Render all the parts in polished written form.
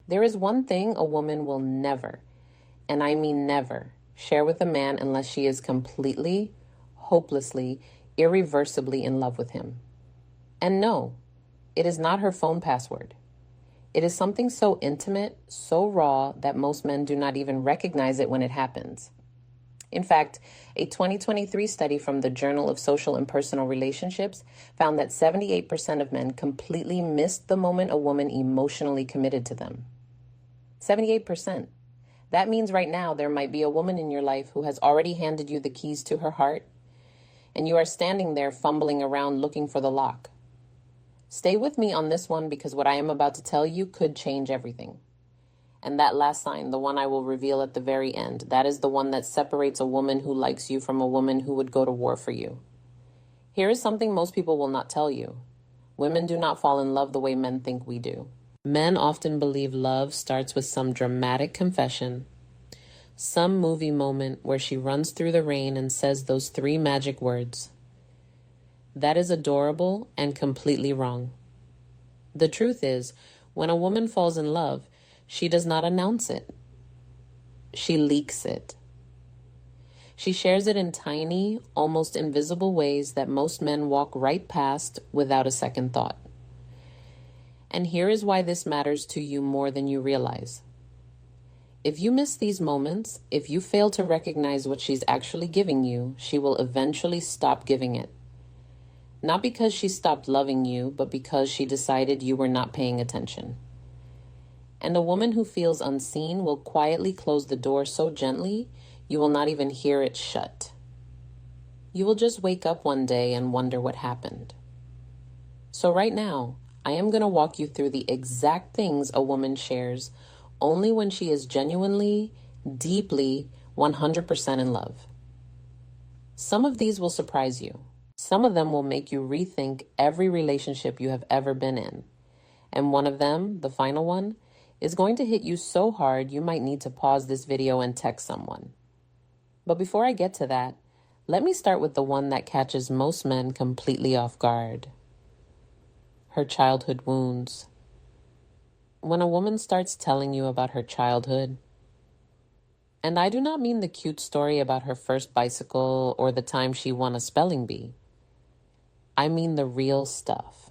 There is one thing a woman will never, and I mean never, share with a man unless she is completely, hopelessly, irreversibly in love with him. And no, it is not her phone password. It is something so intimate, so raw, that most men do not even recognize it when it happens. In fact, a 2023 study from the Journal of Social and Personal Relationships found that 78% of men completely missed the moment a woman emotionally committed to them. 78%. That means right now there might be a woman in your life who has already handed you the keys to her heart, and you are standing there fumbling around looking for the lock. Stay with me on this one because what I am about to tell you could change everything. And that last sign, the one I will reveal at the very end, that is the one that separates a woman who likes you from a woman who would go to war for you. Here is something most people will not tell you. Women do not fall in love the way men think we do. Men often believe love starts with some dramatic confession, some movie moment where she runs through the rain and says those 3 magic words. That is adorable and completely wrong. The truth is, when a woman falls in love, she does not announce it. She leaks it. She shares it in tiny, almost invisible ways that most men walk right past without a second thought. And here is why this matters to you more than you realize. If you miss these moments, if you fail to recognize what she's actually giving you, she will eventually stop giving it. Not because she stopped loving you, but because she decided you were not paying attention. And a woman who feels unseen will quietly close the door so gently, you will not even hear it shut. You will just wake up one day and wonder what happened. So right now, I am going to walk you through the exact things a woman shares only when she is genuinely, deeply, 100% in love. Some of these will surprise you. Some of them will make you rethink every relationship you have ever been in. And one of them, the final one, is going to hit you so hard you might need to pause this video and text someone. But before I get to that, let me start with the one that catches most men completely off guard. Her childhood wounds. When a woman starts telling you about her childhood, and I do not mean the cute story about her first bicycle or the time she won a spelling bee. I mean the real stuff,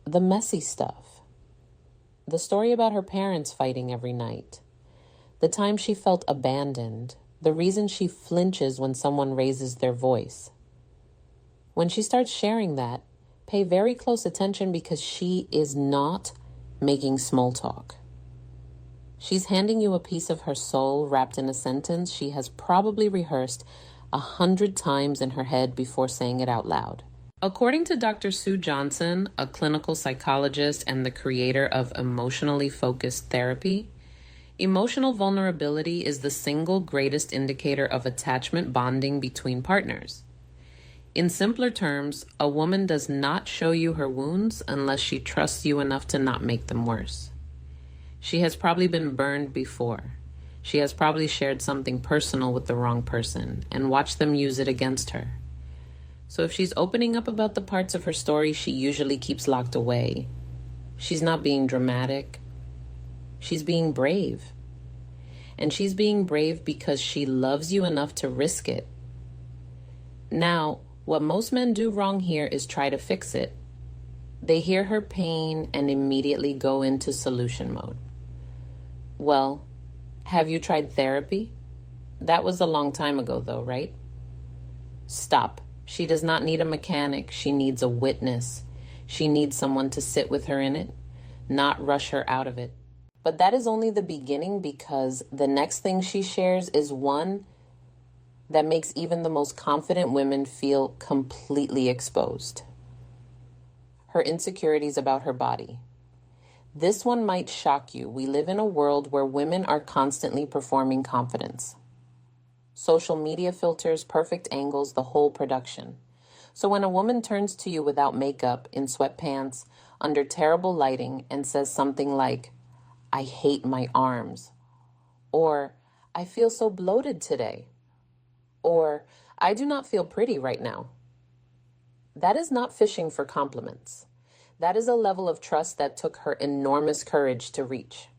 the messy stuff. The story about her parents fighting every night, the time she felt abandoned, the reason she flinches when someone raises their voice. When she starts sharing that, pay very close attention because she is not making small talk. She's handing you a piece of her soul wrapped in a sentence she has probably rehearsed 100 times in her head before saying it out loud. According to Dr. Sue Johnson, a clinical psychologist and the creator of emotionally focused therapy, emotional vulnerability is the single greatest indicator of attachment bonding between partners. In simpler terms, a woman does not show you her wounds unless she trusts you enough to not make them worse. She has probably been burned before. She has probably shared something personal with the wrong person and watched them use it against her. So if she's opening up about the parts of her story she usually keeps locked away, she's not being dramatic. She's being brave. And she's being brave because she loves you enough to risk it. Now, what most men do wrong here is try to fix it. They hear her pain and immediately go into solution mode. Well, have you tried therapy? That was a long time ago though, right? Stop. She does not need a mechanic. She needs a witness. She needs someone to sit with her in it, not rush her out of it. But that is only the beginning because the next thing she shares is one that makes even the most confident women feel completely exposed. Her insecurities about her body. This one might shock you. We live in a world where women are constantly performing confidence. Social media filters, perfect angles, the whole production. So when a woman turns to you without makeup, in sweatpants, under terrible lighting, and says something like, "I hate my arms," or "I feel so bloated today," or "I do not feel pretty right now," that is not fishing for compliments. That is a level of trust that took her enormous courage to reach.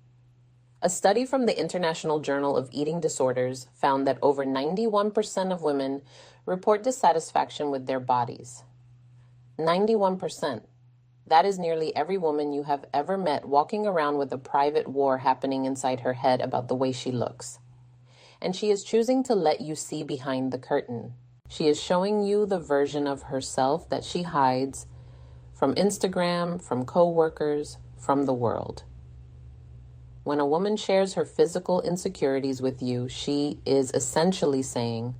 A study from the International Journal of Eating Disorders found that over 91% of women report dissatisfaction with their bodies. 91%. That is nearly every woman you have ever met walking around with a private war happening inside her head about the way she looks. And she is choosing to let you see behind the curtain. She is showing you the version of herself that she hides from Instagram, from coworkers, from the world. When a woman shares her physical insecurities with you, she is essentially saying,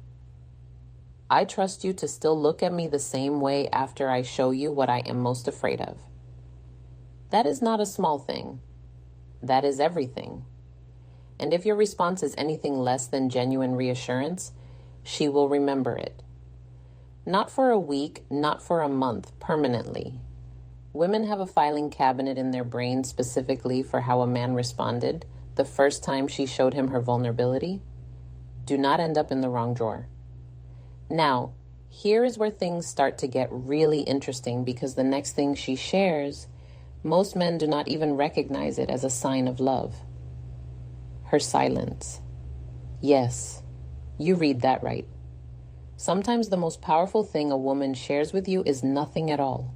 I trust you to still look at me the same way after I show you what I am most afraid of. That is not a small thing. That is everything. And if your response is anything less than genuine reassurance, she will remember it. Not for a week, not for a month, permanently. Women have a filing cabinet in their brain specifically for how a man responded the first time she showed him her vulnerability. Do not end up in the wrong drawer. Now, here is where things start to get really interesting, because the next thing she shares, most men do not even recognize it as a sign of love. Her silence. Yes, you read that right. Sometimes the most powerful thing a woman shares with you is nothing at all.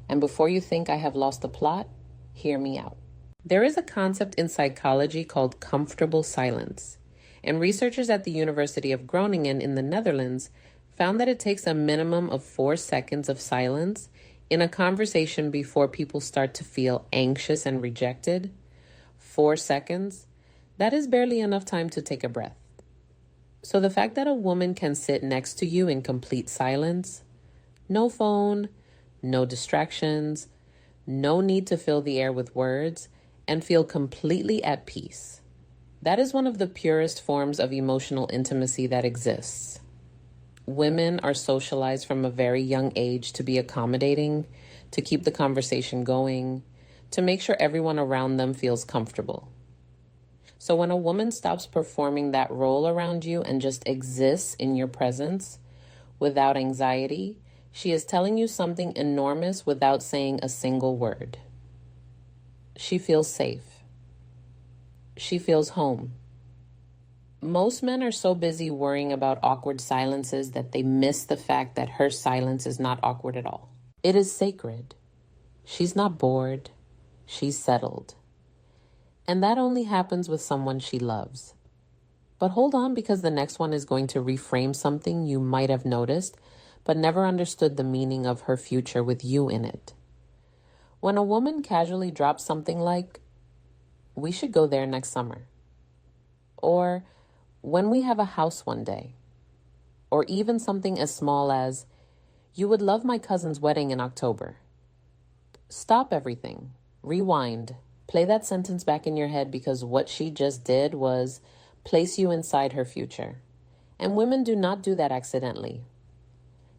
And before you think I have lost the plot, hear me out. There is a concept in psychology called comfortable silence. And researchers at the University of Groningen in the Netherlands found that it takes a minimum of 4 seconds of silence in a conversation before people start to feel anxious and rejected. 4 seconds? That is barely enough time to take a breath. So the fact that a woman can sit next to you in complete silence, no phone, no distractions, no need to fill the air with words, and feel completely at peace. That is one of the purest forms of emotional intimacy that exists. Women are socialized from a very young age to be accommodating, to keep the conversation going, to make sure everyone around them feels comfortable. So when a woman stops performing that role around you and just exists in your presence without anxiety, she is telling you something enormous without saying a single word. She feels safe. She feels home. Most men are so busy worrying about awkward silences that they miss the fact that her silence is not awkward at all. It is sacred. She's not bored. She's settled. And that only happens with someone she loves. But hold on, because the next one is going to reframe something you might have noticed, but never understood the meaning of her future with you in it. When a woman casually drops something like, we should go there next summer, or when we have a house one day, or even something as small as, you would love my cousin's wedding in October. Stop everything, rewind, play that sentence back in your head, because what she just did was place you inside her future. And women do not do that accidentally.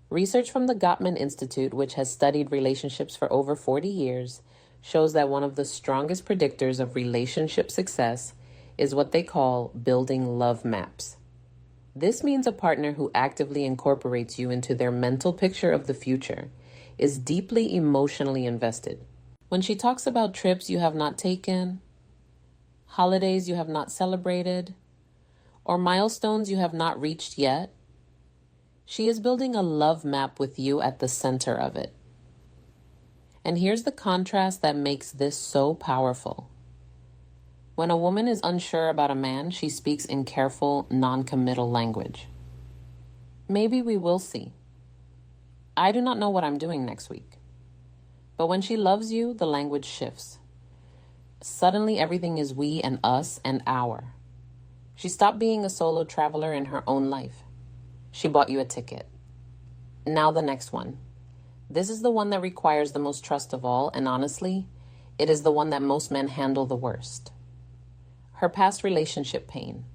Research from the Gottman Institute, which has studied relationships for over 40 years, shows that one of the strongest predictors of relationship success is what they call building love maps. This means a partner who actively incorporates you into their mental picture of the future is deeply emotionally invested. When she talks about trips you have not taken, holidays you have not celebrated, or milestones you have not reached yet, she is building a love map with you at the center of it. And here's the contrast that makes this so powerful. When a woman is unsure about a man, she speaks in careful, non-committal language. Maybe we will see. I do not know what I'm doing next week. But when she loves you, the language shifts. Suddenly everything is we and us and our. She stopped being a solo traveler in her own life. She bought you a ticket. Now the next one. This is the one that requires the most trust of all, and honestly, it is the one that most men handle the worst. Her past relationship pain.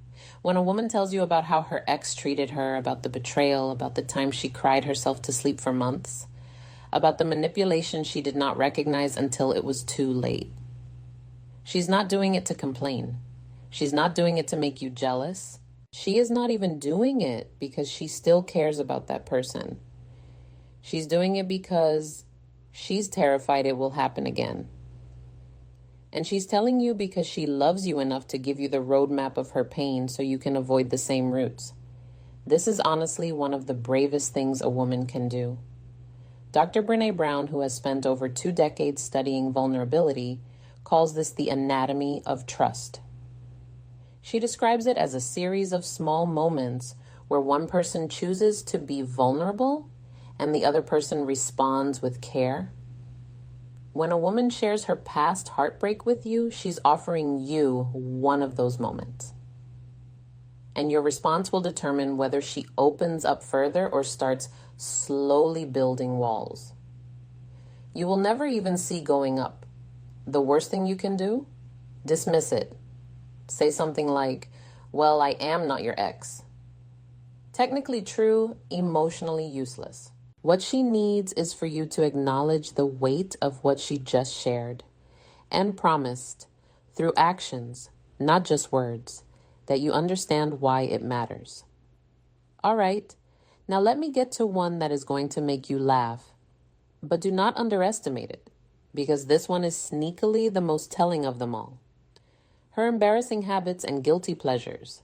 When a woman tells you about how her ex treated her, about the betrayal, about the time she cried herself to sleep for months, about the manipulation she did not recognize until it was too late. She's not doing it to complain. She's not doing it to make you jealous. She is not even doing it because she still cares about that person. She's doing it because she's terrified it will happen again. And she's telling you because she loves you enough to give you the roadmap of her pain so you can avoid the same routes. This is honestly one of the bravest things a woman can do. Dr. Brené Brown, who has spent over 2 decades studying vulnerability, calls this the anatomy of trust. She describes it as a series of small moments where one person chooses to be vulnerable and the other person responds with care. When a woman shares her past heartbreak with you, she's offering you one of those moments. And your response will determine whether she opens up further or starts slowly building walls. You will never even see going up. The worst thing you can do? Dismiss it. Say something like, well, I am not your ex. Technically true, emotionally useless. What she needs is for you to acknowledge the weight of what she just shared and promised through actions, not just words, that you understand why it matters. All right, now let me get to one that is going to make you laugh, but do not underestimate it, because this one is sneakily the most telling of them all. Her embarrassing habits and guilty pleasures.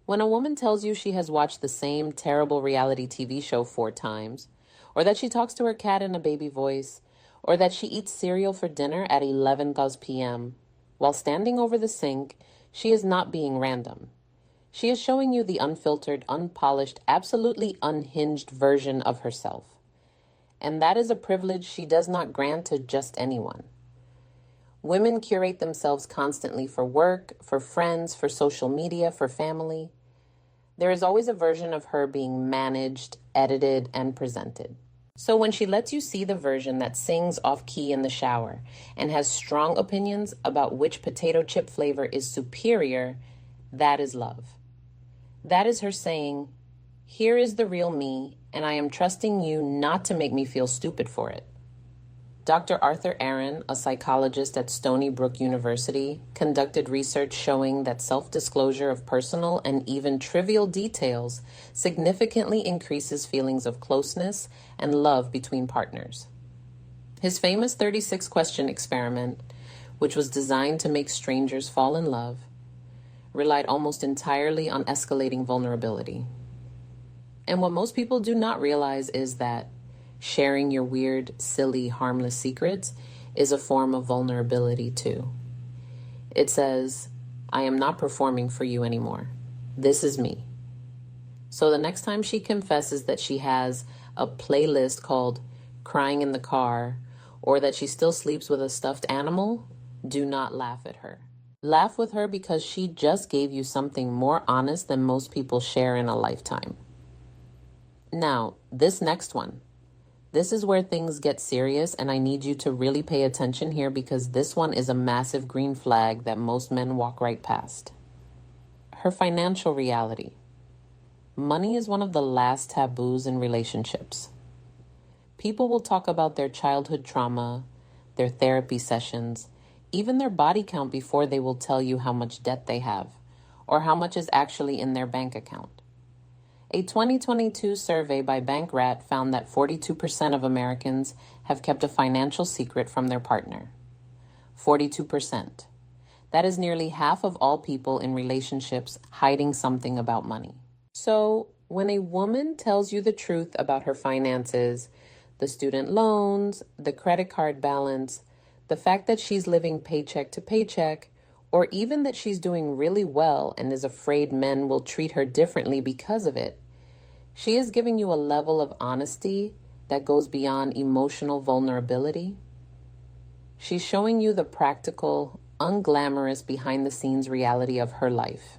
When a woman tells you she has watched the same terrible reality TV show 4 times, or that she talks to her cat in a baby voice, or that she eats cereal for dinner at 11 p.m., while standing over the sink, she is not being random. She is showing you the unfiltered, unpolished, absolutely unhinged version of herself. And that is a privilege she does not grant to just anyone. Women curate themselves constantly for work, for friends, for social media, for family. There is always a version of her being managed, edited, and presented. So when she lets you see the version that sings off key in the shower and has strong opinions about which potato chip flavor is superior, that is love. That is her saying, here is the real me, and I am trusting you not to make me feel stupid for it. Dr. Arthur Aaron, a psychologist at Stony Brook University, conducted research showing that self-disclosure of personal and even trivial details significantly increases feelings of closeness and love between partners. His famous 36-question experiment, which was designed to make strangers fall in love, relied almost entirely on escalating vulnerability. And what most people do not realize is that sharing your weird, silly, harmless secrets is a form of vulnerability too. It says, I am not performing for you anymore. This is me. So the next time she confesses that she has a playlist called Crying in the Car, or that she still sleeps with a stuffed animal, do not laugh at her. Laugh with her because she just gave you something more honest than most people share in a lifetime. Now, this next one. This is where things get serious, and I need you to really pay attention here because this one is a massive green flag that most men walk right past. Her financial reality. Money is one of the last taboos in relationships. People will talk about their childhood trauma, their therapy sessions, even their body count before they will tell you how much debt they have or how much is actually in their bank account. A 2022 survey by Bankrat found that 42% of Americans have kept a financial secret from their partner. 42%. That is nearly half of all people in relationships hiding something about money. So, when a woman tells you the truth about her finances, the student loans, the credit card balance, the fact that she's living paycheck to paycheck, or even that she's doing really well and is afraid men will treat her differently because of it, she is giving you a level of honesty that goes beyond emotional vulnerability. She's showing you the practical, unglamorous, behind-the-scenes reality of her life.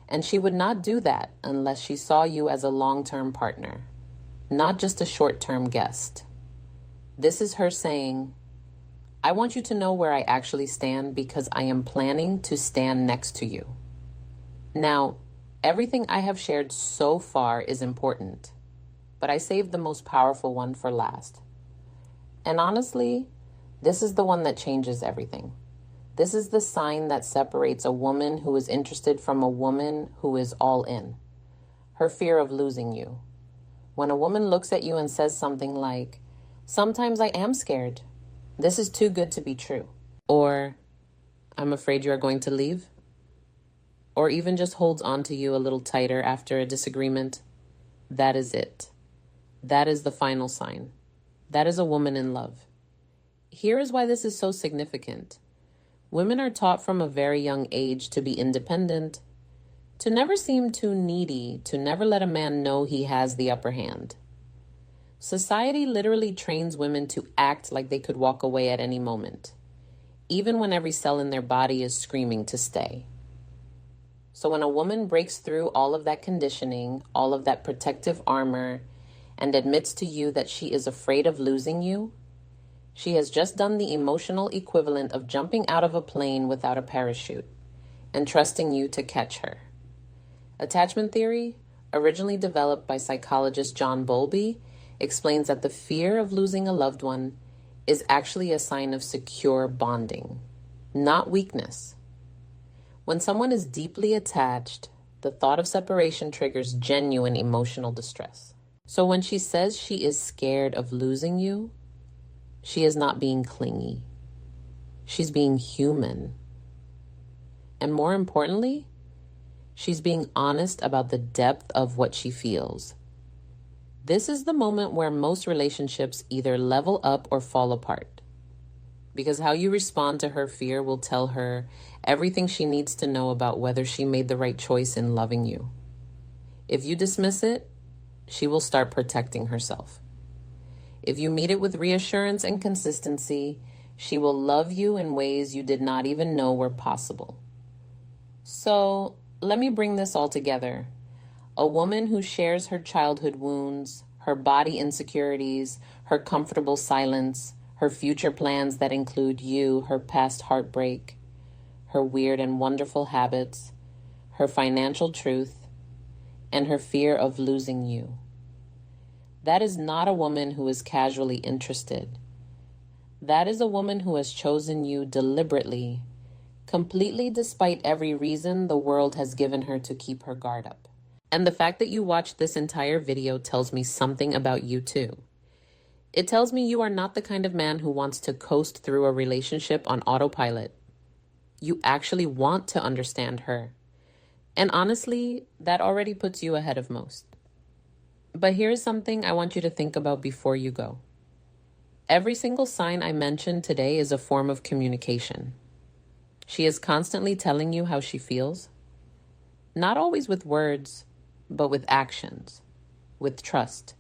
And she would not do that unless she saw you as a long-term partner, not just a short-term guest. This is her saying, I want you to know where I actually stand because I am planning to stand next to you. Now, everything I have shared so far is important, but I saved the most powerful one for last. And honestly, this is the one that changes everything. This is the sign that separates a woman who is interested from a woman who is all in. Her fear of losing you. When a woman looks at you and says something like, sometimes I am scared. This is too good to be true. Or, I'm afraid you are going to leave? Or even just holds on to you a little tighter after a disagreement? That is it. That is the final sign. That is a woman in love. Here is why this is so significant. Women are taught from a very young age to be independent, to never seem too needy, to never let a man know he has the upper hand. Society literally trains women to act like they could walk away at any moment, even when every cell in their body is screaming to stay. So when a woman breaks through all of that conditioning, all of that protective armor, and admits to you that she is afraid of losing you, she has just done the emotional equivalent of jumping out of a plane without a parachute and trusting you to catch her. Attachment theory, originally developed by psychologist John Bowlby, explains that the fear of losing a loved one is actually a sign of secure bonding, not weakness. When someone is deeply attached, the thought of separation triggers genuine emotional distress. So when she says she is scared of losing you, she is not being clingy. She's being human. And more importantly, she's being honest about the depth of what she feels. This is the moment where most relationships either level up or fall apart. Because how you respond to her fear will tell her everything she needs to know about whether she made the right choice in loving you. If you dismiss it, she will start protecting herself. If you meet it with reassurance and consistency, she will love you in ways you did not even know were possible. So, let me bring this all together. A woman who shares her childhood wounds, her body insecurities, her comfortable silence, her future plans that include you, her past heartbreak, her weird and wonderful habits, her financial truth, and her fear of losing you. That is not a woman who is casually interested. That is a woman who has chosen you deliberately, completely despite every reason the world has given her to keep her guard up. And the fact that you watched this entire video tells me something about you too. It tells me you are not the kind of man who wants to coast through a relationship on autopilot. You actually want to understand her. And honestly, that already puts you ahead of most. But here's something I want you to think about before you go. Every single sign I mentioned today is a form of communication. She is constantly telling you how she feels. Not always with words, but with actions, with trust,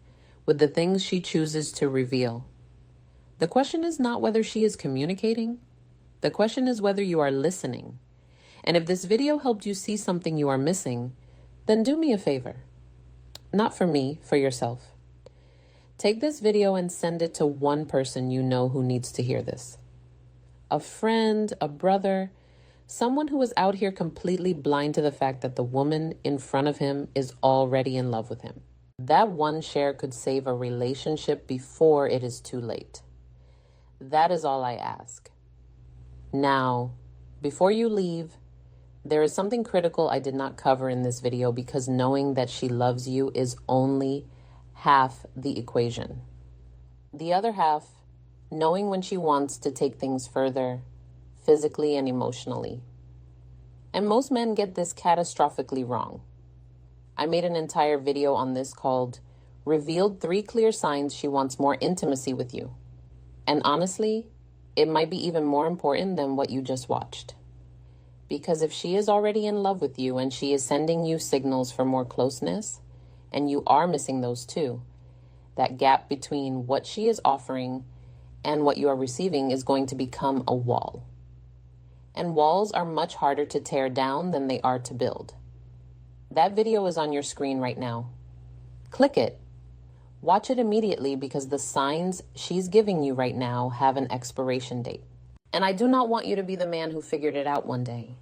with the things she chooses to reveal. The question is not whether she is communicating. The question is whether you are listening. And if this video helped you see something you are missing, then do me a favor. Not for me, for yourself. Take this video and send it to one person you know who needs to hear this. A friend, a brother, someone who is out here completely blind to the fact that the woman in front of him is already in love with him. That one share could save a relationship before it is too late. That is all I ask. Now, before you leave, there is something critical I did not cover in this video because knowing that she loves you is only half the equation. The other half, knowing when she wants to take things further, physically and emotionally. And most men get this catastrophically wrong. I made an entire video on this called Revealed 3 Clear Signs She Wants More Intimacy with You. And honestly, it might be even more important than what you just watched. Because if she is already in love with you and she is sending you signals for more closeness, and you are missing those too, that gap between what she is offering and what you are receiving is going to become a wall. And walls are much harder to tear down than they are to build. That video is on your screen right now. Click it. Watch it immediately because the signs she's giving you right now have an expiration date. And I do not want you to be the man who figured it out one day.